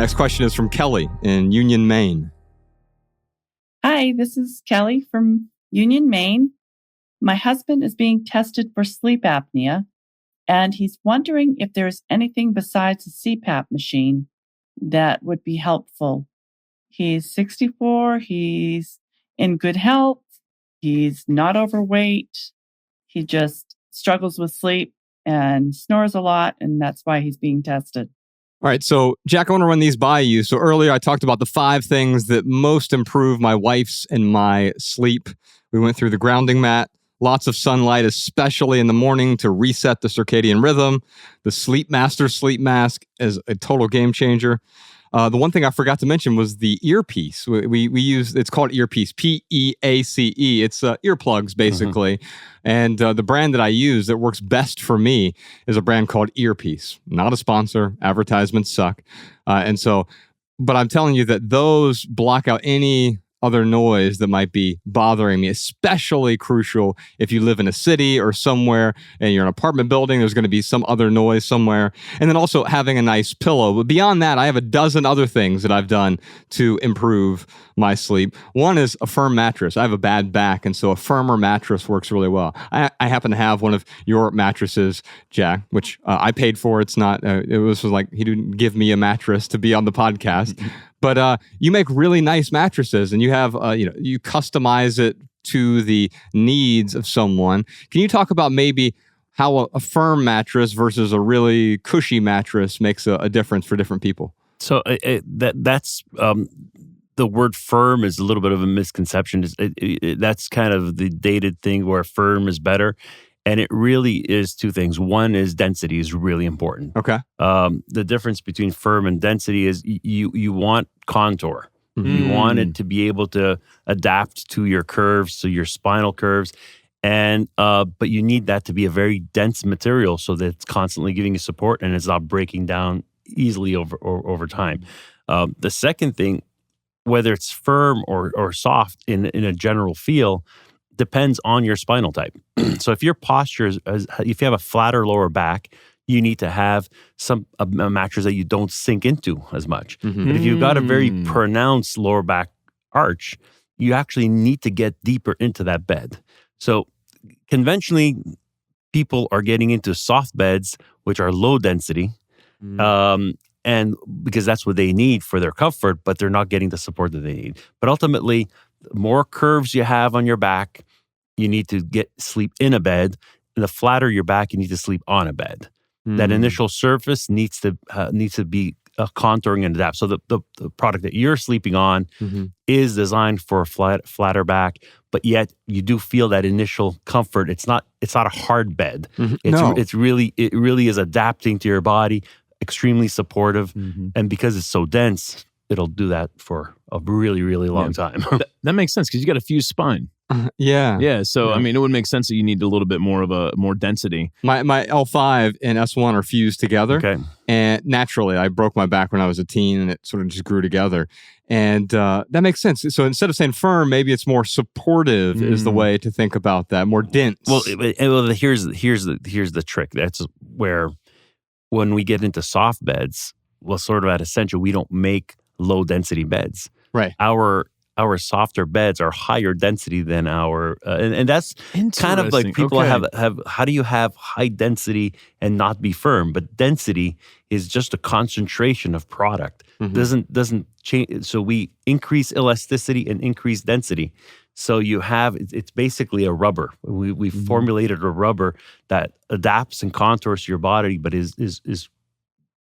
next question is from Kelly in Union, Maine. Hi, this is Kelly from Union, Maine. My husband is being tested for sleep apnea, and he's wondering if there's anything besides a CPAP machine that would be helpful. He's 64, he's in good health, he's not overweight, he just struggles with sleep and snores a lot, and that's why he's being tested. All right, so Jack, I want to run these by you. So earlier I talked about the 5 things that most improve my wife's and my sleep. We went through the grounding mat, lots of sunlight, especially in the morning to reset the circadian rhythm. The Sleep Master sleep mask is a total game changer. The one thing I forgot to mention was the earpiece. We use, it's called earpiece, Peace. It's earplugs, basically. And the brand that I use that works best for me is a brand called Earpiece. Not a sponsor. Advertisements suck. But I'm telling you that those block out any other noise that might be bothering me, especially crucial if you live in a city or somewhere and you're in an apartment building, there's going to be some other noise somewhere. And then also having a nice pillow. But beyond that, I have a dozen other things that I've done to improve my sleep. One is a firm mattress. I have a bad back, and so a firmer mattress works really well. I happen to have one of your mattresses, Jack, which I paid for. It's not, it was like he didn't give me a mattress to be on the podcast. But you make really nice mattresses, and you have, you customize it to the needs of someone. Can you talk about maybe how a firm mattress versus a really cushy mattress makes a difference for different people? So that's the word firm is a little bit of a misconception. That's kind of the dated thing where firm is better. And it really is 2 things. One is density is really important. Okay. The difference between firm and density is you want contour. You want it to be able to adapt to your curves, to your spinal curves. And but you need that to be a very dense material so that it's constantly giving you support and it's not breaking down easily over time. The second thing, whether it's firm or soft in a general feel, depends on your spinal type. So if your posture if you have a flatter lower back, you need to have a mattress that you don't sink into as much. But if you've got a very pronounced lower back arch, you actually need to get deeper into that bed. So conventionally, people are getting into soft beds, which are low density, and because that's what they need for their comfort, but they're not getting the support that they need. But ultimately, the more curves you have on your back, you need to sleep in a bed. And the flatter your back, you need to sleep on a bed. That initial surface needs to be contouring and adapt. So the product that you're sleeping on is designed for a flatter back, but yet you do feel that initial comfort. It's not a hard bed. It really is adapting to your body, extremely supportive, and because it's so dense, it'll do that for a really, really long time. That makes sense because you got a fused spine. Yeah. So, I mean, it would make sense that you need a little bit more density. My L5 and S1 are fused together. Okay. And naturally, I broke my back when I was a teen and it sort of just grew together. And that makes sense. So instead of saying firm, maybe it's more supportive is the way to think about that, more dense. Well, here's the trick. That's where when we get into soft beds, well, sort of at Essential, we don't make low density beds. Right. Our softer beds are higher density than our, and that's kind of like people have. How do you have high density and not be firm? But density is just a concentration of product. Doesn't change. So we increase elasticity and increase density. So it's basically a rubber. We formulated a rubber that adapts and contours to your body, but is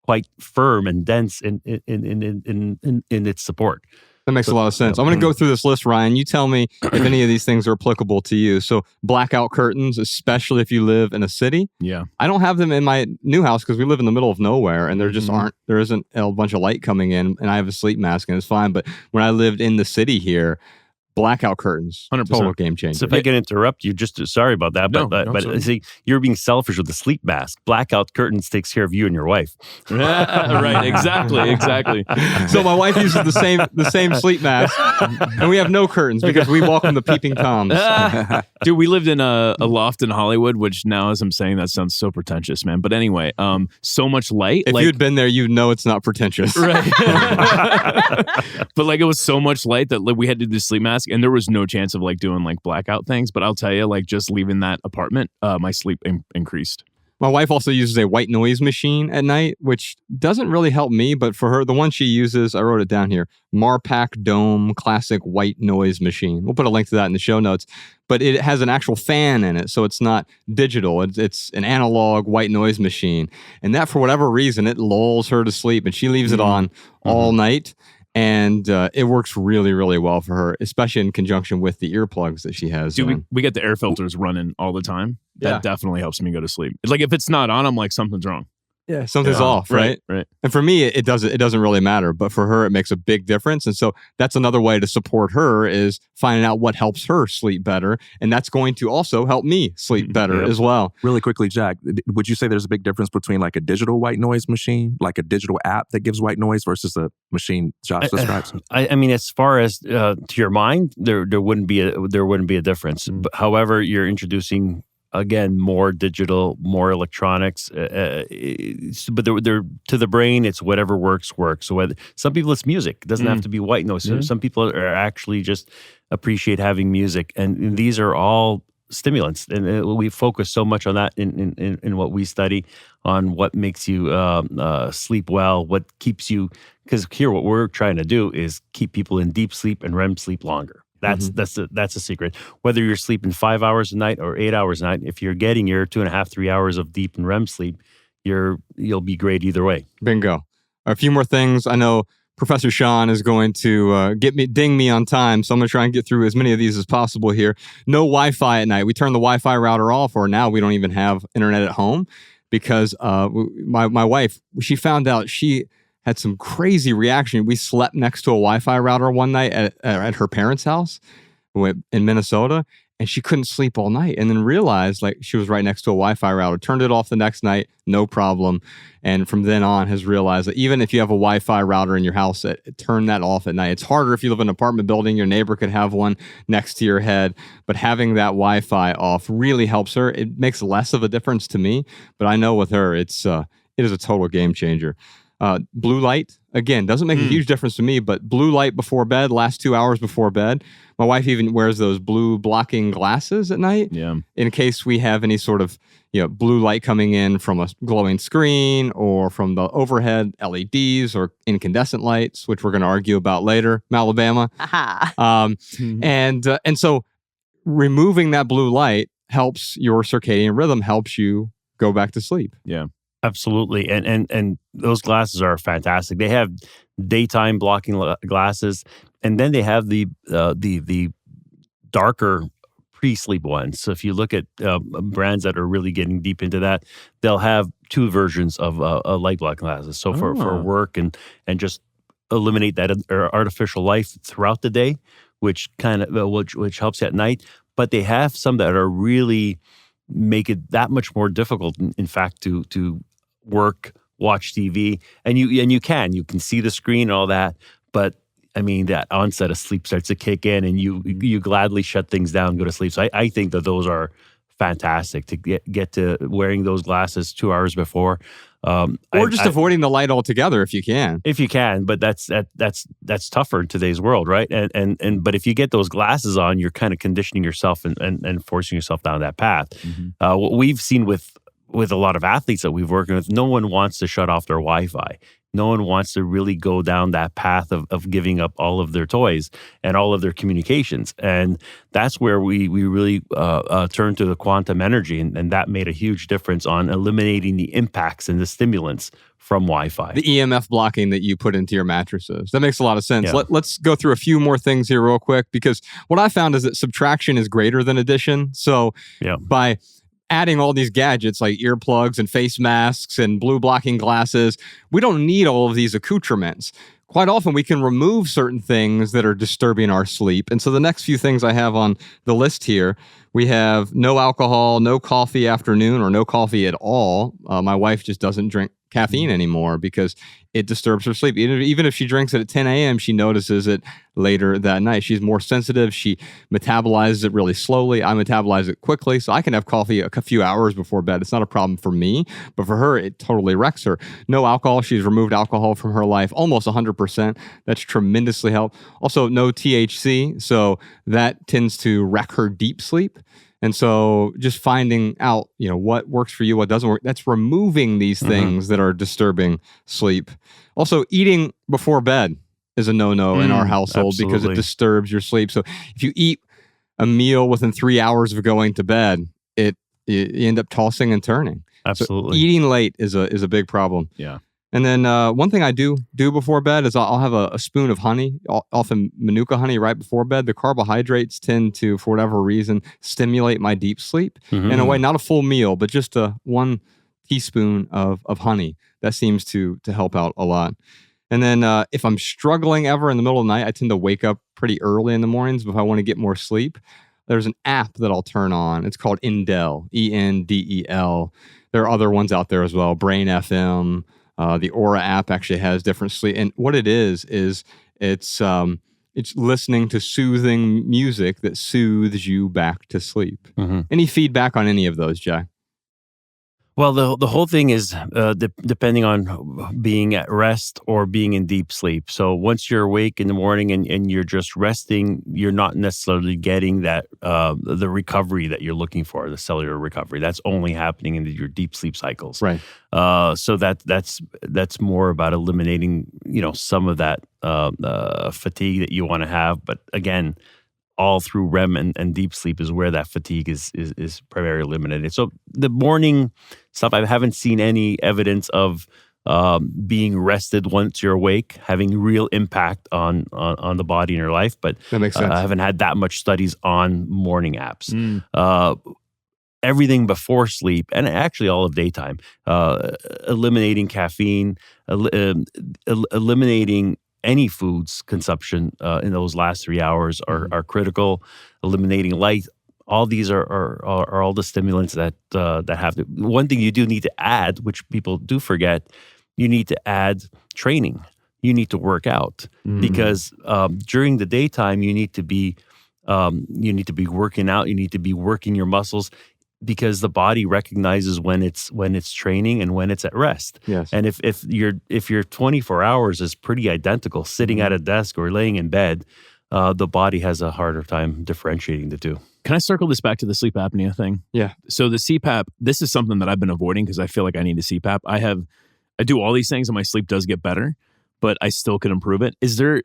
quite firm and dense in its support. That makes a lot of sense. I'm going to go through this list, Ryan. You tell me if any of these things are applicable to you. So blackout curtains, especially if you live in a city. Yeah. I don't have them in my new house because we live in the middle of nowhere and there isn't a bunch of light coming in and I have a sleep mask and it's fine. But when I lived in the city here, blackout curtains. 100%. Total game changer. So if I can interrupt you, just sorry about that, but see, you're being selfish with the sleep mask. Blackout curtains takes care of you and your wife. Right, exactly. So my wife uses the same sleep mask, and we have no curtains because we welcome the peeping toms. Dude, we lived in a loft in Hollywood, which now as I'm saying that sounds so pretentious, man. But anyway, so much light. If you'd been there, you'd know it's not pretentious. Right. But like it was so much light that like, we had to do the sleep mask, and there was no chance of like doing like blackout things. But I'll tell you, like just leaving that apartment, my sleep increased. My wife also uses a white noise machine at night, which doesn't really help me, but for her, the one she uses, I wrote it down here, Marpac Dome Classic White Noise Machine. We'll put a link to that in the show notes, but it has an actual fan in it, so it's not digital. It's an analog white noise machine, and that, for whatever reason, it lulls her to sleep, and she leaves it on all night. And it works really, really well for her, especially in conjunction with the earplugs that she has. Dude, we get the air filters running all the time. That definitely helps me go to sleep. It's like if it's not on, I'm like, something's wrong. Yeah, something's off, right? Right. And for me, it doesn't really matter, but for her, it makes a big difference. And so that's another way to support her is finding out what helps her sleep better, and that's going to also help me sleep better as well. Really quickly, Jack, would you say there's a big difference between like a digital white noise machine, like a digital app that gives white noise, versus a machine Josh describes? I mean, as far as to your mind, there wouldn't be a difference. But, however, you're introducing, again, more digital, more electronics, but they're to the brain, it's whatever works. So whether, some people it's music, it doesn't have to be white noise. So some people are actually just appreciate having music, and these are all stimulants, and we focus so much on that in what we study on what makes you sleep well, what keeps you, because here what we're trying to do is keep people in deep sleep and REM sleep longer. That's a secret. Whether you're sleeping 5 hours a night or 8 hours a night, if you're getting your 2.5, 3 hours of deep and REM sleep, you'll be great either way. Bingo. A few more things. I know Professor Sean is going to ding me on time, so I'm going to try and get through as many of these as possible here. No Wi-Fi at night. We turn the Wi-Fi router off, or now we don't even have internet at home because my wife, she found out she had some crazy reaction. We slept next to a Wi-Fi router one night at her parents' house in Minnesota, and she couldn't sleep all night. And then realized like she was right next to a Wi-Fi router. Turned it off the next night, no problem. And from then on, has realized that even if you have a Wi-Fi router in your house, turn that off at night. It's harder if you live in an apartment building. Your neighbor could have one next to your head, but having that Wi-Fi off really helps her. It makes less of a difference to me, but I know with her, it is a total game changer. Blue light, again, doesn't make a huge difference to me, but blue light before bed, last 2 hours before bed. My wife even wears those blue blocking glasses at night in case we have any sort of blue light coming in from a glowing screen or from the overhead LEDs or incandescent lights, which we're going to argue about later, Alabama. And so removing that blue light helps your circadian rhythm, helps you go back to sleep. Yeah. Absolutely, and those glasses are fantastic. They have daytime blocking glasses, and then they have the darker pre-sleep ones. So if you look at brands that are really getting deep into that, they'll have two versions of light blocking glasses. So for work and just eliminate that artificial light throughout the day, which which helps you at night. But they have some that are really make it that much more difficult, in fact, to work, watch TV, and you can see the screen and all that, but I mean that onset of sleep starts to kick in, and you gladly shut things down and go to sleep. So I think that those are fantastic to get to wearing those glasses 2 hours before, or just avoiding the light altogether if you can. If you can, but that's tougher in today's world, right? And but if you get those glasses on, you're kind of conditioning yourself and forcing yourself down that path. What we've seen with a lot of athletes that we've worked with, no one wants to shut off their Wi-Fi. No one wants to really go down that path of giving up all of their toys and all of their communications. And that's where we really turned to the quantum energy, and that made a huge difference on eliminating the impacts and the stimulants from Wi-Fi. The EMF blocking that you put into your mattresses. That makes a lot of sense. Yeah. Let's go through a few more things here real quick, because what I found is that subtraction is greater than addition. So by adding all these gadgets like earplugs and face masks and blue blocking glasses. We don't need all of these accoutrements. Quite often we can remove certain things that are disturbing our sleep. And so the next few things I have on the list here, we have no alcohol, no coffee afternoon, or no coffee at all. My wife just doesn't drink caffeine anymore because it disturbs her sleep. Even if she drinks it at 10 a.m., she notices it later that night. She's more sensitive. She metabolizes it really slowly. I metabolize it quickly, so I can have coffee a few hours before bed. It's not a problem for me, but for her, it totally wrecks her. No alcohol. She's removed alcohol from her life almost 100%. That's tremendously helped. Also, no THC, so that tends to wreck her deep sleep. And so just finding out, what works for you, what doesn't work, that's removing these things that are disturbing sleep. Also, eating before bed is a no-no in our household because it disturbs your sleep. So if you eat a meal within 3 hours of going to bed, you end up tossing and turning. Absolutely. So eating late is a big problem. Yeah. And then one thing I do before bed is I'll have a spoon of honey, often Manuka honey right before bed. The carbohydrates tend to, for whatever reason, stimulate my deep sleep. In a way, not a full meal, but just 1 teaspoon of honey. That seems to help out a lot. And then if I'm struggling ever in the middle of the night, I tend to wake up pretty early in the mornings. But if I want to get more sleep, there's an app that I'll turn on. It's called Endel, Endel. There are other ones out there as well, Brain FM. The Aura app actually has different sleep. And what it is it's listening to soothing music that soothes you back to sleep. Any feedback on any of those, Jack? Well, the whole thing is depending on being at rest or being in deep sleep. So once you're awake in the morning and you're just resting, you're not necessarily getting that the recovery that you're looking for, the cellular recovery. That's only happening in your deep sleep cycles. Right. So that's more about eliminating some of that fatigue that you want to have. But again, all through REM and deep sleep is where that fatigue is primarily eliminated. So the morning stuff, I haven't seen any evidence of being rested once you're awake having real impact on the body in your life. But that makes sense. I haven't had that much studies on morning apps. Everything before sleep, and actually all of daytime, eliminating caffeine, eliminating any foods consumption in those last 3 hours are critical. Eliminating light, all these are all the stimulants that have to. One thing you do need to add, which people do forget, you need to add training. You need to work out because during the daytime you need to be working out. You need to be working your muscles, because the body recognizes when it's training and when it's at rest. Yes. And if your 24 hours is pretty identical, sitting at a desk or laying in bed, the body has a harder time differentiating the two. Can I circle this back to the sleep apnea thing? Yeah. So the CPAP, this is something that I've been avoiding because I feel like I need a CPAP. I do all these things and my sleep does get better, but I still could improve it. Is there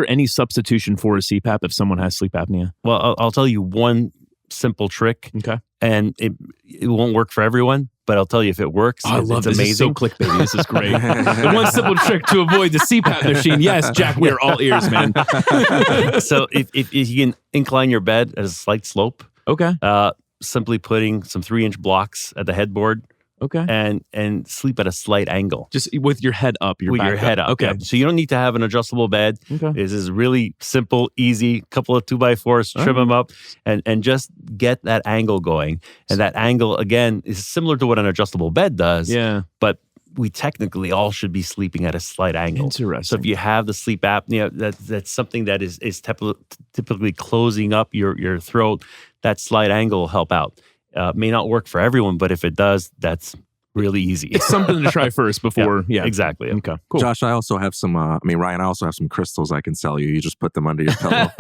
any substitution for a CPAP if someone has sleep apnea? Well, I'll tell you one simple trick. Okay. And it won't work for everyone, but I'll tell you if it works. Oh, I love it's this. amazing. This is so clickbaity. This is great. The one simple trick to avoid the CPAP machine. Yes, Jack, we are all ears, man. So if you can incline your bed at a slight slope, okay, simply putting some 3-inch blocks at the headboard, okay, and sleep at a slight angle, just with your head up. With your head up. Okay, yeah. So you don't need to have an adjustable bed. Okay, this is really simple, easy. Couple of 2x4s, trim them up, and just get that angle going. And that angle again is similar to what an adjustable bed does. Yeah, but we technically all should be sleeping at a slight angle. Interesting. So if you have the sleep apnea, that's something that is typically closing up your throat. That slight angle will help out. May not work for everyone, but if it does, that's really easy. It's something to try first before. Yeah, exactly. Okay, cool. Josh, I also have some, Ryan, I also have some crystals I can sell you. You just put them under your pillow.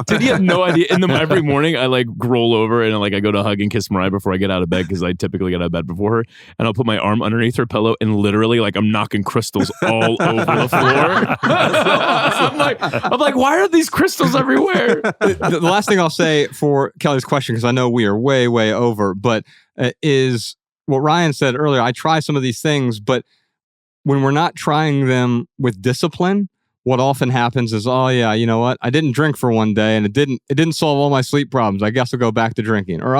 Dude, you have no idea. Every morning I roll over and I go to hug and kiss Mariah before I get out of bed because I typically get out of bed before her, and I'll put my arm underneath her pillow and literally I'm knocking crystals all over the floor. I'm like, why are these crystals everywhere? The last thing I'll say for Kelly's question, because I know we are way, way over, but is what Ryan said earlier. I try some of these things, but when we're not trying them with discipline, what often happens is, oh yeah, you know what? I didn't drink for one day and it didn't solve all my sleep problems. I guess I'll go back to drinking. Or,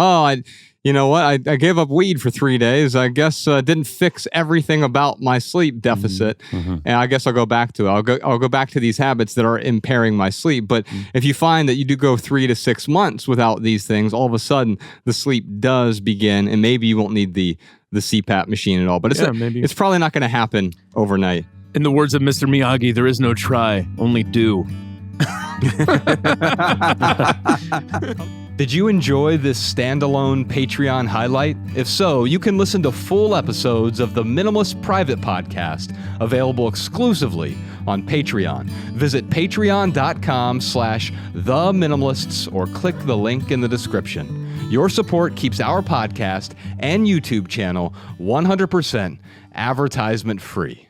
you know what? I gave up weed for 3 days. I guess didn't fix everything about my sleep deficit, and I guess I'll go back to it. I'll go back to these habits that are impairing my sleep. But if you find that you do go 3 to 6 months without these things, all of a sudden the sleep does begin, and maybe you won't need the CPAP machine at all. But it's probably not going to happen overnight. In the words of Mr. Miyagi, there is no try, only do. Did you enjoy this standalone Patreon highlight? If so, you can listen to full episodes of the Minimalist Private Podcast, available exclusively on Patreon. Visit patreon.com/theminimalists or click the link in the description. Your support keeps our podcast and YouTube channel 100% advertisement free.